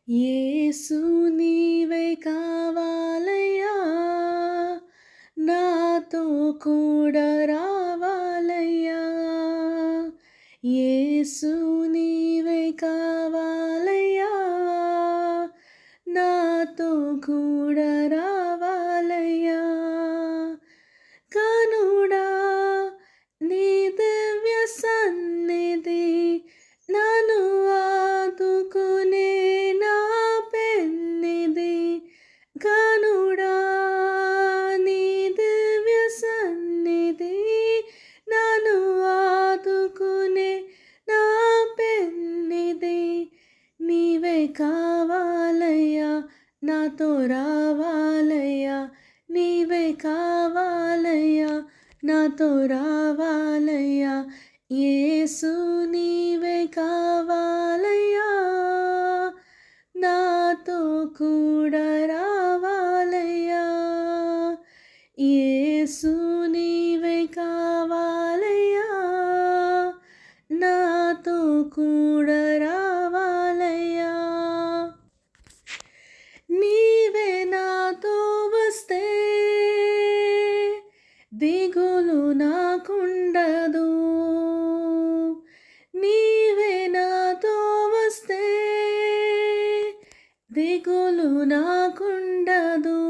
యేసు నీవే కావాలయ్యా, నాతో కూడా రావాలయ్యా. యేసు నీవే కావాలయ్యా, నాతో కూడా రావాలయ్యా. కనుడా నీ దివ్య సన్నిధి నన్ను ఆదుకునే నా పెన్నిధి. కనుడా నీ దివ్య సన్నిధి నన్ను ఆదుకునే నా పెన్నిధి. నీవే కావాలయ్యా, నాతో రావాలయ్యా. నీవే కావాలయ్యా, నాతో రావాలయ్యా. యేసు నీవే కావాలయ్యా, నాతో కూడా రావాలయ్యా. యేసు నీవే కావాలయ్యా, నాతో కూడా రావాలయ్యా. నీవే నాతో వస్తే దిగులు నాకుండదు. నీవే నాతో వస్తే దిగులు నాకుండదు.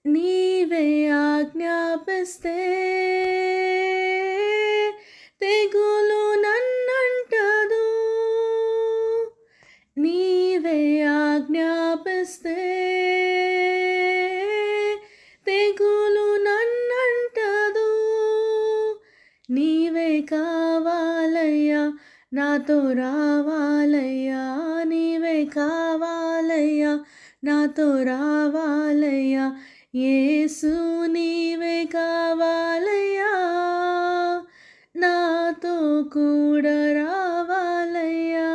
నీవే ఆజ్ఞాపిస్తే తెగులు నన్నంటదు. నీవే ఆజ్ఞాపిస్తే తెగులు నన్నంటదు. నీవే కావాలయ్యా, నాతో రావాలయ్యా. నీవే కావాలయ్యా, నాతో రావాలయ్యా. యేసు నీవే కావాలయ్యా, నాతో కూడా రావాలయ్యా.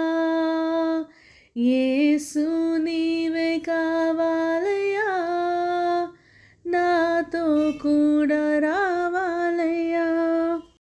యేసు నీవే కావాలయ్యా, నాతో కూడా